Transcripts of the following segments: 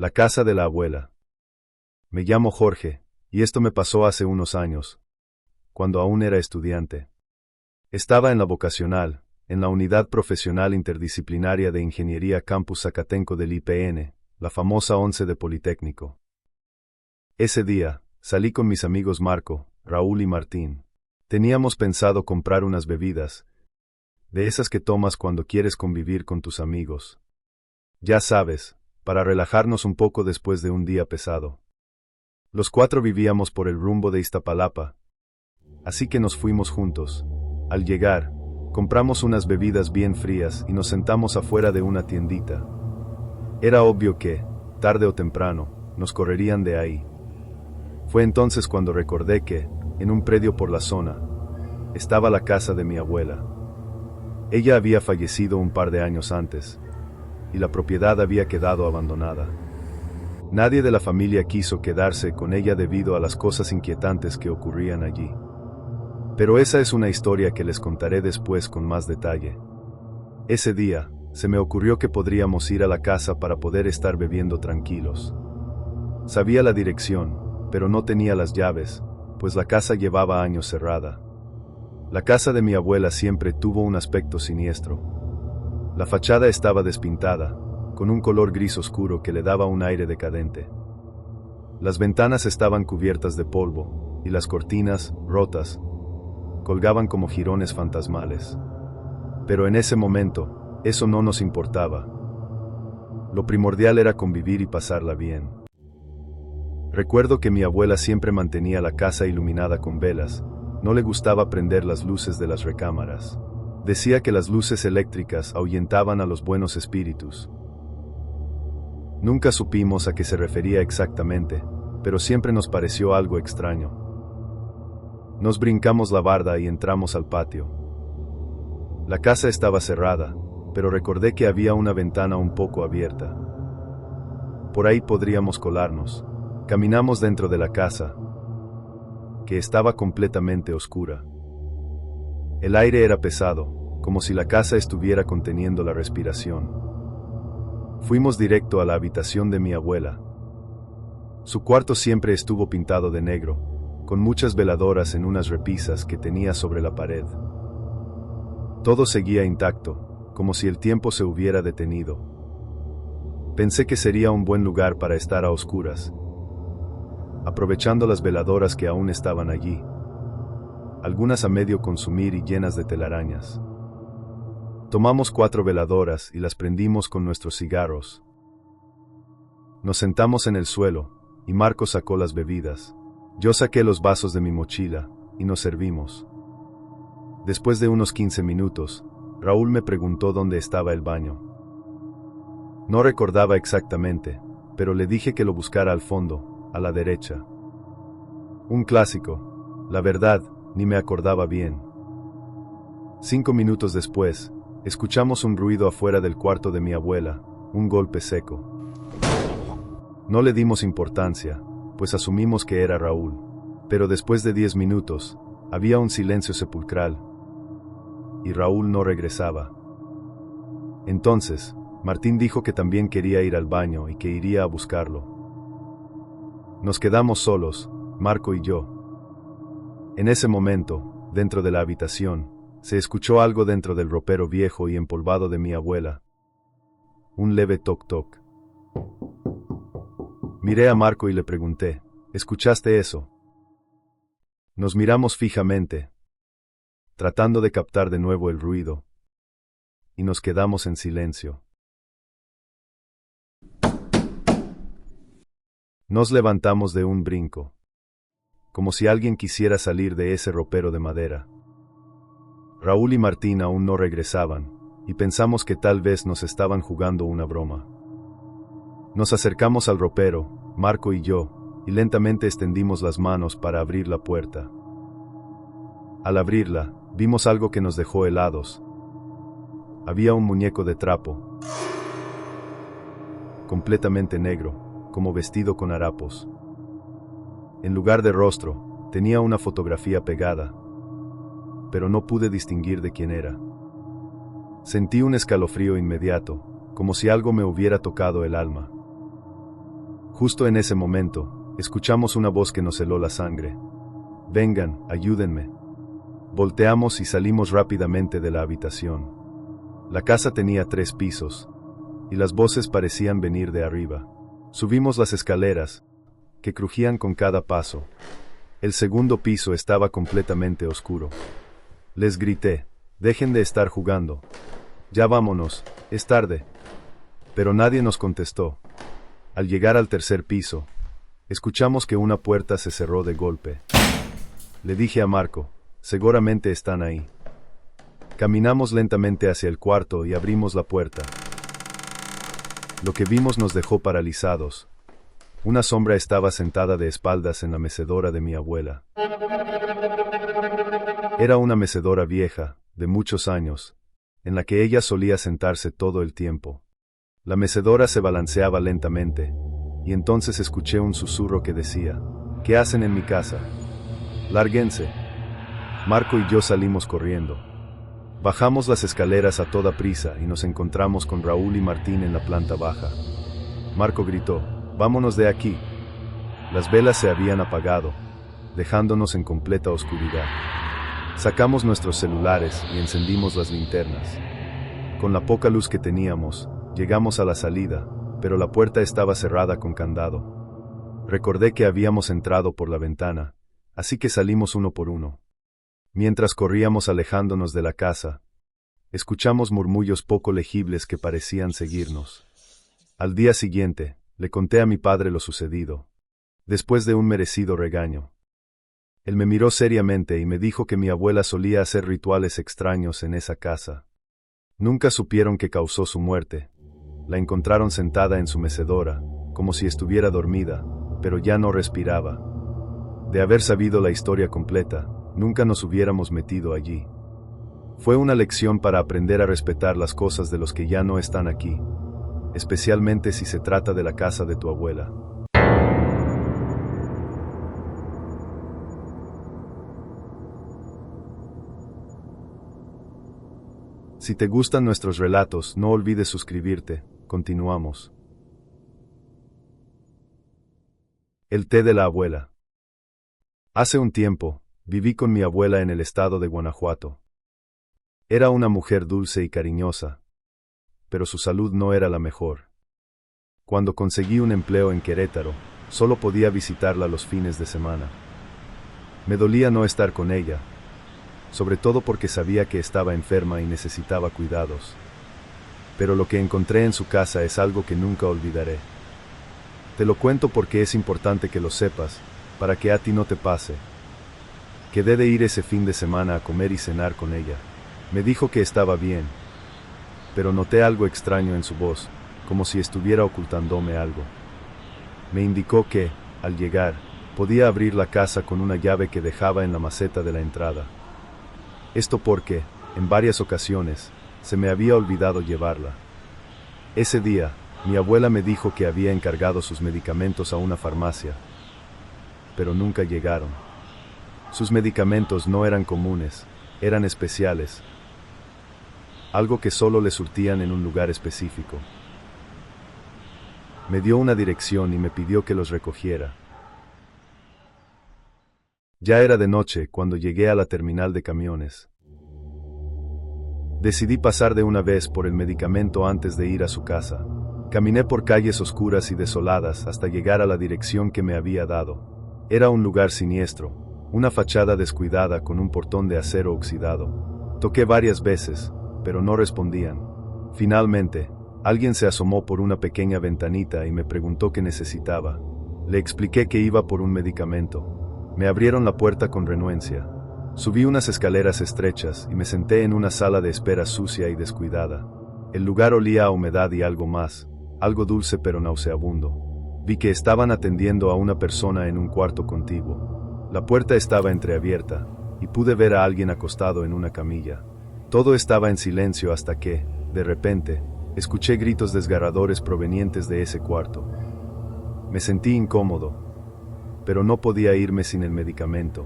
La casa de la abuela. Me llamo Jorge, y esto me pasó hace unos años, cuando aún era estudiante. Estaba en la vocacional, en la Unidad Profesional Interdisciplinaria de Ingeniería Campus Zacatenco del IPN, la famosa 11 de Politécnico. Ese día, salí con mis amigos Marco, Raúl y Martín. Teníamos pensado comprar unas bebidas, de esas que tomas cuando quieres convivir con tus amigos. Ya sabes, para relajarnos un poco después de un día pesado. Los 4 vivíamos por el rumbo de Iztapalapa, así que nos fuimos juntos. Al llegar, compramos unas bebidas bien frías y nos sentamos afuera de una tiendita. Era obvio que, tarde o temprano, nos correrían de ahí. Fue entonces cuando recordé que, en un predio por la zona, estaba la casa de mi abuela. Ella había fallecido un par de años antes, y la propiedad había quedado abandonada. Nadie de la familia quiso quedarse con ella debido a las cosas inquietantes que ocurrían allí. Pero esa es una historia que les contaré después con más detalle. Ese día, se me ocurrió que podríamos ir a la casa para poder estar bebiendo tranquilos. Sabía la dirección, pero no tenía las llaves, pues la casa llevaba años cerrada. La casa de mi abuela siempre tuvo un aspecto siniestro. La fachada estaba despintada, con un color gris oscuro que le daba un aire decadente. Las ventanas estaban cubiertas de polvo, y las cortinas, rotas, colgaban como jirones fantasmales. Pero en ese momento, eso no nos importaba. Lo primordial era convivir y pasarla bien. Recuerdo que mi abuela siempre mantenía la casa iluminada con velas, no le gustaba prender las luces de las recámaras. Decía que las luces eléctricas ahuyentaban a los buenos espíritus. Nunca supimos a qué se refería exactamente, pero siempre nos pareció algo extraño. Nos brincamos la barda y entramos al patio. La casa estaba cerrada, pero recordé que había una ventana un poco abierta. Por ahí podríamos colarnos. Caminamos dentro de la casa, que estaba completamente oscura. El aire era pesado, como si la casa estuviera conteniendo la respiración. Fuimos directo a la habitación de mi abuela. Su cuarto siempre estuvo pintado de negro, con muchas veladoras en unas repisas que tenía sobre la pared. Todo seguía intacto, como si el tiempo se hubiera detenido. Pensé que sería un buen lugar para estar a oscuras, aprovechando las veladoras que aún estaban allí, algunas a medio consumir y llenas de telarañas. Tomamos 4 veladoras y las prendimos con nuestros cigarros. Nos sentamos en el suelo, y Marco sacó las bebidas. Yo saqué los vasos de mi mochila, y nos servimos. Después de unos 15 minutos, Raúl me preguntó dónde estaba el baño. No recordaba exactamente, pero le dije que lo buscara al fondo, a la derecha. Un clásico, la verdad, ni me acordaba bien. 5 minutos después, escuchamos un ruido afuera del cuarto de mi abuela, un golpe seco. No le dimos importancia, pues asumimos que era Raúl. Pero después de 10 minutos, había un silencio sepulcral, y Raúl no regresaba. Entonces, Martín dijo que también quería ir al baño y que iría a buscarlo. Nos quedamos solos, Marco y yo. En ese momento, dentro de la habitación, se escuchó algo dentro del ropero viejo y empolvado de mi abuela. Un leve toc-toc. Miré a Marco y le pregunté, ¿escuchaste eso? Nos miramos fijamente, tratando de captar de nuevo el ruido, y nos quedamos en silencio. Nos levantamos de un brinco, como si alguien quisiera salir de ese ropero de madera. Raúl y Martín aún no regresaban, y pensamos que tal vez nos estaban jugando una broma. Nos acercamos al ropero, Marco y yo, y lentamente extendimos las manos para abrir la puerta. Al abrirla, vimos algo que nos dejó helados. Había un muñeco de trapo, completamente negro, como vestido con harapos. En lugar de rostro, tenía una fotografía pegada, pero no pude distinguir de quién era. Sentí un escalofrío inmediato, como si algo me hubiera tocado el alma. Justo en ese momento, escuchamos una voz que nos heló la sangre. «Vengan, ayúdenme». Volteamos y salimos rápidamente de la habitación. La casa tenía 3 pisos, y las voces parecían venir de arriba. Subimos las escaleras, que crujían con cada paso. El segundo piso estaba completamente oscuro. Les grité: «Dejen de estar jugando. Ya vámonos, es tarde». Pero nadie nos contestó. Al llegar al tercer piso, escuchamos que una puerta se cerró de golpe. Le dije a Marco: «Seguramente están ahí». Caminamos lentamente hacia el cuarto y abrimos la puerta. Lo que vimos nos dejó paralizados. Una sombra estaba sentada de espaldas en la mecedora de mi abuela. Era una mecedora vieja, de muchos años, en la que ella solía sentarse todo el tiempo. La mecedora se balanceaba lentamente, y entonces escuché un susurro que decía: «¿Qué hacen en mi casa? Lárguense». Marco y yo salimos corriendo. Bajamos las escaleras a toda prisa y nos encontramos con Raúl y Martín en la planta baja. Marco gritó: «Vámonos de aquí». Las velas se habían apagado, dejándonos en completa oscuridad. Sacamos nuestros celulares y encendimos las linternas. Con la poca luz que teníamos, llegamos a la salida, pero la puerta estaba cerrada con candado. Recordé que habíamos entrado por la ventana, así que salimos uno por uno. Mientras corríamos alejándonos de la casa, escuchamos murmullos poco legibles que parecían seguirnos. Al día siguiente, le conté a mi padre lo sucedido, después de un merecido regaño. Él me miró seriamente y me dijo que mi abuela solía hacer rituales extraños en esa casa. Nunca supieron qué causó su muerte. La encontraron sentada en su mecedora, como si estuviera dormida, pero ya no respiraba. De haber sabido la historia completa, nunca nos hubiéramos metido allí. Fue una lección para aprender a respetar las cosas de los que ya no están aquí, especialmente si se trata de la casa de tu abuela. Si te gustan nuestros relatos, no olvides suscribirte. Continuamos. El té de la abuela. Hace un tiempo, viví con mi abuela en el estado de Guanajuato. Era una mujer dulce y cariñosa, pero su salud no era la mejor. Cuando conseguí un empleo en Querétaro, solo podía visitarla los fines de semana. Me dolía no estar con ella, sobre todo porque sabía que estaba enferma y necesitaba cuidados. Pero lo que encontré en su casa es algo que nunca olvidaré. Te lo cuento porque es importante que lo sepas, para que a ti no te pase. Quedé de ir ese fin de semana a comer y cenar con ella. Me dijo que estaba bien, pero noté algo extraño en su voz, como si estuviera ocultándome algo. Me indicó que, al llegar, podía abrir la casa con una llave que dejaba en la maceta de la entrada. Esto porque, en varias ocasiones, se me había olvidado llevarla. Ese día, mi abuela me dijo que había encargado sus medicamentos a una farmacia, pero nunca llegaron. Sus medicamentos no eran comunes, eran especiales, algo que solo le surtían en un lugar específico. Me dio una dirección y me pidió que los recogiera. Ya era de noche cuando llegué a la terminal de camiones. Decidí pasar de una vez por el medicamento antes de ir a su casa. Caminé por calles oscuras y desoladas hasta llegar a la dirección que me había dado. Era un lugar siniestro, una fachada descuidada con un portón de acero oxidado. Toqué varias veces, pero no respondían. Finalmente, alguien se asomó por una pequeña ventanita y me preguntó qué necesitaba. Le expliqué que iba por un medicamento. Me abrieron la puerta con renuencia. Subí unas escaleras estrechas y me senté en una sala de espera sucia y descuidada. El lugar olía a humedad y algo más, algo dulce pero nauseabundo. Vi que estaban atendiendo a una persona en un cuarto contiguo. La puerta estaba entreabierta, y pude ver a alguien acostado en una camilla. Todo estaba en silencio hasta que, de repente, escuché gritos desgarradores provenientes de ese cuarto. Me sentí incómodo, pero no podía irme sin el medicamento.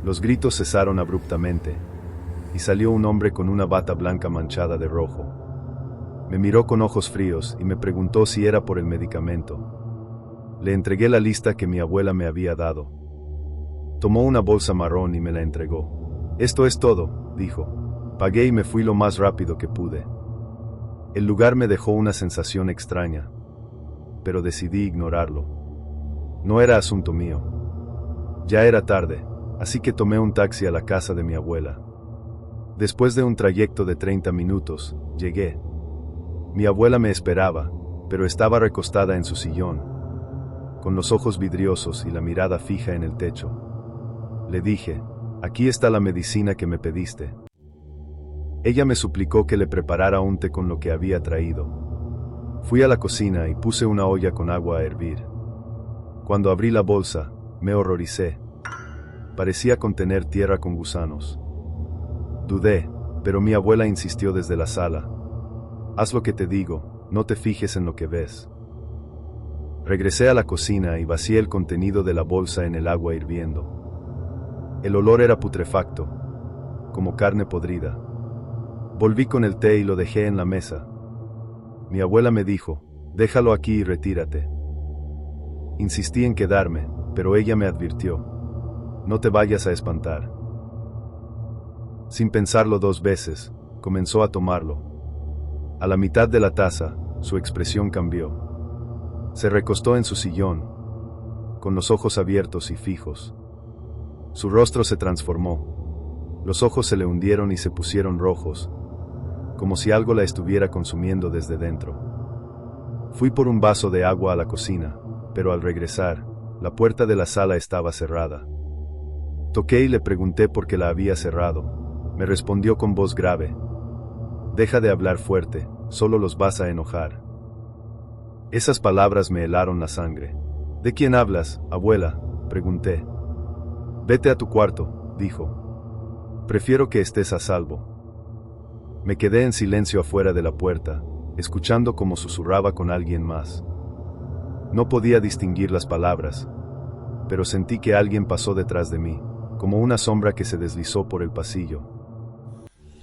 Los gritos cesaron abruptamente, y salió un hombre con una bata blanca manchada de rojo. Me miró con ojos fríos y me preguntó si era por el medicamento. Le entregué la lista que mi abuela me había dado. Tomó una bolsa marrón y me la entregó. «Esto es todo», dijo. Pagué y me fui lo más rápido que pude. El lugar me dejó una sensación extraña, pero decidí ignorarlo. No era asunto mío. Ya era tarde, así que tomé un taxi a la casa de mi abuela. Después de un trayecto de 30 minutos, llegué. Mi abuela me esperaba, pero estaba recostada en su sillón, con los ojos vidriosos y la mirada fija en el techo. Le dije: «Aquí está la medicina que me pediste». Ella me suplicó que le preparara un té con lo que había traído. Fui a la cocina y puse una olla con agua a hervir. Cuando abrí la bolsa, me horroricé. Parecía contener tierra con gusanos. Dudé, pero mi abuela insistió desde la sala: «Haz lo que te digo, no te fijes en lo que ves». Regresé a la cocina y vacié el contenido de la bolsa en el agua hirviendo. El olor era putrefacto, como carne podrida. Volví con el té y lo dejé en la mesa. Mi abuela me dijo: «Déjalo aquí y retírate». Insistí en quedarme, pero ella me advirtió: «No te vayas a espantar». Sin pensarlo 2 veces, comenzó a tomarlo. A la mitad de la taza, su expresión cambió. Se recostó en su sillón, con los ojos abiertos y fijos. Su rostro se transformó. Los ojos se le hundieron y se pusieron rojos, como si algo la estuviera consumiendo desde dentro. Fui por un vaso de agua a la cocina, pero al regresar, la puerta de la sala estaba cerrada. Toqué y le pregunté por qué la había cerrado. Me respondió con voz grave: «Deja de hablar fuerte, solo los vas a enojar». Esas palabras me helaron la sangre. «¿De quién hablas, abuela?», pregunté. «Vete a tu cuarto», dijo. «Prefiero que estés a salvo». Me quedé en silencio afuera de la puerta, escuchando cómo susurraba con alguien más. No podía distinguir las palabras, pero sentí que alguien pasó detrás de mí, como una sombra que se deslizó por el pasillo.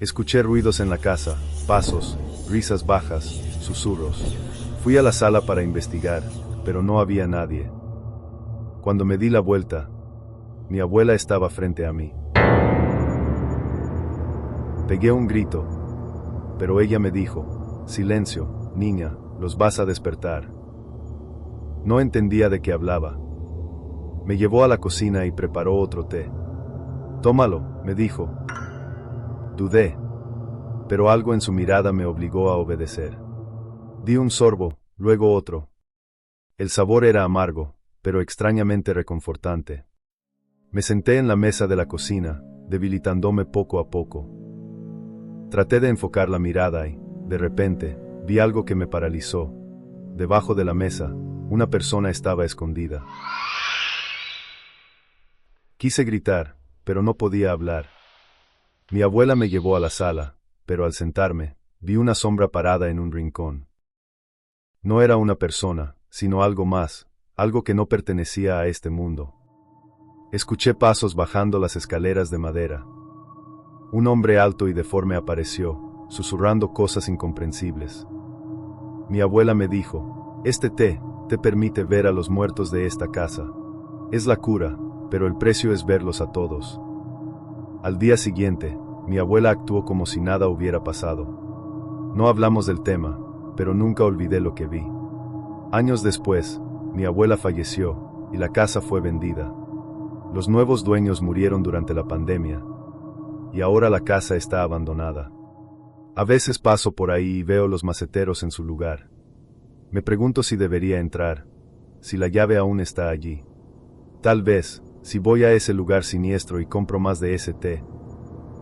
Escuché ruidos en la casa, pasos, risas bajas, susurros. Fui a la sala para investigar, pero no había nadie. Cuando me di la vuelta, mi abuela estaba frente a mí. Pegué un grito, pero ella me dijo: «Silencio, niña, los vas a despertar». No entendía de qué hablaba. Me llevó a la cocina y preparó otro té. «Tómalo», me dijo. Dudé, pero algo en su mirada me obligó a obedecer. Di un sorbo, luego otro. El sabor era amargo, pero extrañamente reconfortante. Me senté en la mesa de la cocina, debilitándome poco a poco. Traté de enfocar la mirada y, de repente, vi algo que me paralizó. Debajo de la mesa, una persona estaba escondida. Quise gritar, pero no podía hablar. Mi abuela me llevó a la sala, pero al sentarme, vi una sombra parada en un rincón. No era una persona, sino algo más, algo que no pertenecía a este mundo. Escuché pasos bajando las escaleras de madera. Un hombre alto y deforme apareció, susurrando cosas incomprensibles. Mi abuela me dijo: «Este té te permite ver a los muertos de esta casa. Es la cura, pero el precio es verlos a todos». Al día siguiente, mi abuela actuó como si nada hubiera pasado. No hablamos del tema, pero nunca olvidé lo que vi. Años después, mi abuela falleció, y la casa fue vendida. Los nuevos dueños murieron durante la pandemia, y ahora la casa está abandonada. A veces paso por ahí y veo los maceteros en su lugar. Me pregunto si debería entrar, si la llave aún está allí. Tal vez, si voy a ese lugar siniestro y compro más de ese té,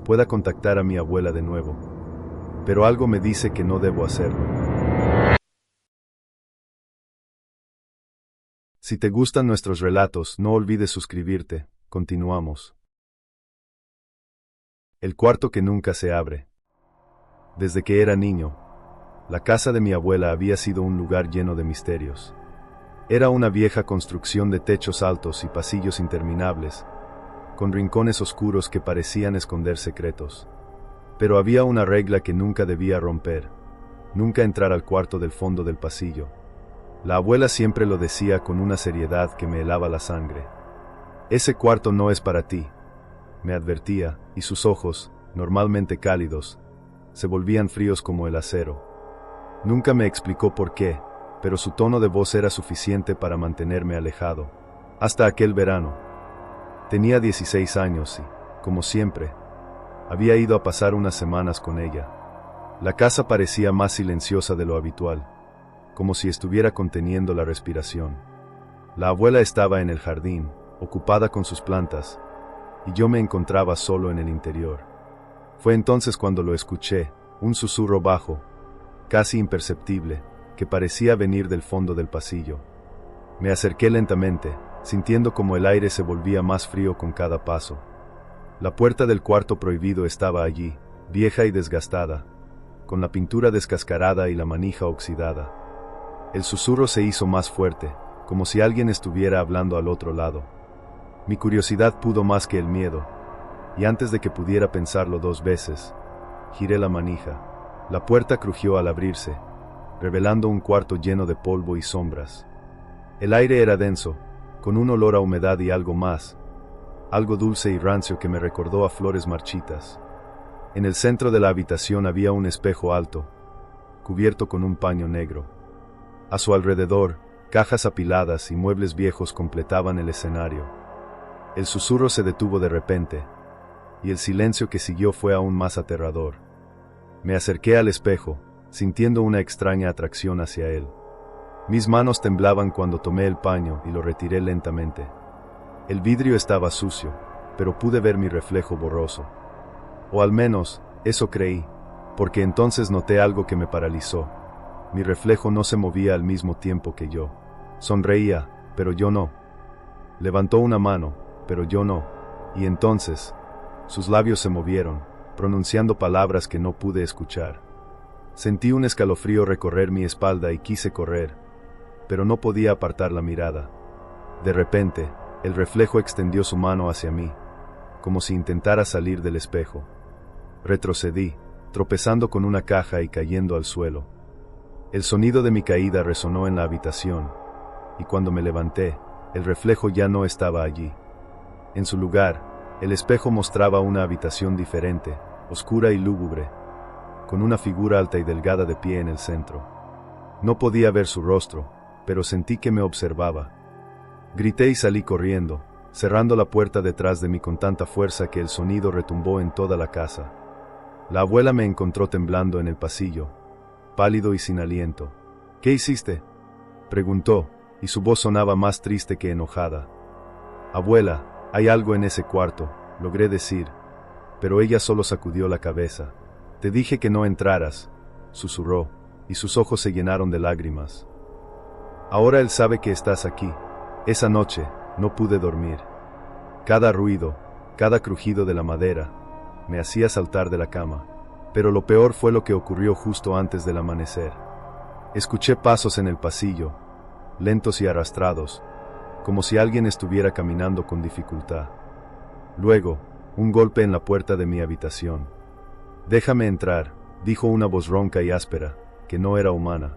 pueda contactar a mi abuela de nuevo. Pero algo me dice que no debo hacerlo. Si te gustan nuestros relatos, no olvides suscribirte. Continuamos. El cuarto que nunca se abre. Desde que era niño, la casa de mi abuela había sido un lugar lleno de misterios. Era una vieja construcción de techos altos y pasillos interminables, con rincones oscuros que parecían esconder secretos. Pero había una regla que nunca debía romper: nunca entrar al cuarto del fondo del pasillo. La abuela siempre lo decía con una seriedad que me helaba la sangre. Ese cuarto no es para ti, me advertía, y sus ojos, normalmente cálidos, se volvían fríos como el acero. Nunca me explicó por qué, pero su tono de voz era suficiente para mantenerme alejado. Hasta aquel verano. Tenía 16 años y, como siempre, había ido a pasar unas semanas con ella. La casa parecía más silenciosa de lo habitual, como si estuviera conteniendo la respiración. La abuela estaba en el jardín, ocupada con sus plantas, y yo me encontraba solo en el interior. Fue entonces cuando lo escuché, un susurro bajo, casi imperceptible, que parecía venir del fondo del pasillo. Me acerqué lentamente, sintiendo como el aire se volvía más frío con cada paso. La puerta del cuarto prohibido estaba allí, vieja y desgastada, con la pintura descascarada y la manija oxidada. El susurro se hizo más fuerte, como si alguien estuviera hablando al otro lado. Mi curiosidad pudo más que el miedo, y antes de que pudiera pensarlo 2 veces, giré la manija. La puerta crujió al abrirse, revelando un cuarto lleno de polvo y sombras. El aire era denso, con un olor a humedad y algo más, algo dulce y rancio que me recordó a flores marchitas. En el centro de la habitación había un espejo alto, cubierto con un paño negro. A su alrededor, cajas apiladas y muebles viejos completaban el escenario. El susurro se detuvo de repente, y el silencio que siguió fue aún más aterrador. Me acerqué al espejo, sintiendo una extraña atracción hacia él. Mis manos temblaban cuando tomé el paño y lo retiré lentamente. El vidrio estaba sucio, pero pude ver mi reflejo borroso. O al menos, eso creí, porque entonces noté algo que me paralizó. Mi reflejo no se movía al mismo tiempo que yo. Sonreía, pero yo no. Levantó una mano, pero yo no. Y entonces, sus labios se movieron, pronunciando palabras que no pude escuchar. Sentí un escalofrío recorrer mi espalda y quise correr, pero no podía apartar la mirada. De repente, el reflejo extendió su mano hacia mí, como si intentara salir del espejo. Retrocedí, tropezando con una caja y cayendo al suelo. El sonido de mi caída resonó en la habitación, y cuando me levanté, el reflejo ya no estaba allí. En su lugar, el espejo mostraba una habitación diferente, oscura y lúgubre, con una figura alta y delgada de pie en el centro. No podía ver su rostro, pero sentí que me observaba. Grité y salí corriendo, cerrando la puerta detrás de mí con tanta fuerza que el sonido retumbó en toda la casa. La abuela me encontró temblando en el pasillo, pálido y sin aliento. ¿Qué hiciste?, preguntó, y su voz sonaba más triste que enojada. Abuela, hay algo en ese cuarto, logré decir, pero ella solo sacudió la cabeza. Te dije que no entraras, susurró, y sus ojos se llenaron de lágrimas. Ahora él sabe que estás aquí. Esa noche, no pude dormir. Cada ruido, cada crujido de la madera, me hacía saltar de la cama. Pero lo peor fue lo que ocurrió justo antes del amanecer. Escuché pasos en el pasillo, lentos y arrastrados, como si alguien estuviera caminando con dificultad. Luego, un golpe en la puerta de mi habitación. «Déjame entrar», dijo una voz ronca y áspera, que no era humana.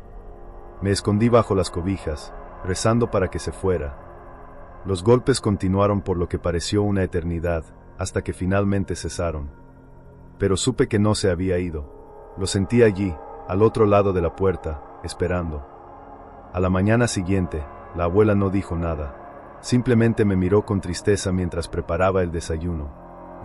Me escondí bajo las cobijas, rezando para que se fuera. Los golpes continuaron por lo que pareció una eternidad, hasta que finalmente cesaron. Pero supe que no se había ido. Lo sentí allí, al otro lado de la puerta, esperando. A la mañana siguiente, la abuela no dijo nada. Simplemente me miró con tristeza mientras preparaba el desayuno.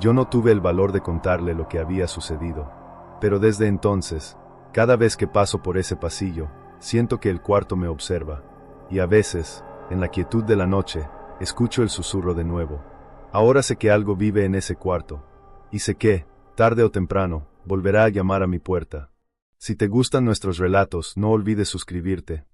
Yo no tuve el valor de contarle lo que había sucedido. Pero desde entonces, cada vez que paso por ese pasillo, siento que el cuarto me observa. Y a veces, en la quietud de la noche, escucho el susurro de nuevo. Ahora sé que algo vive en ese cuarto. Y sé que, tarde o temprano, volverá a llamar a mi puerta. Si te gustan nuestros relatos, no olvides suscribirte.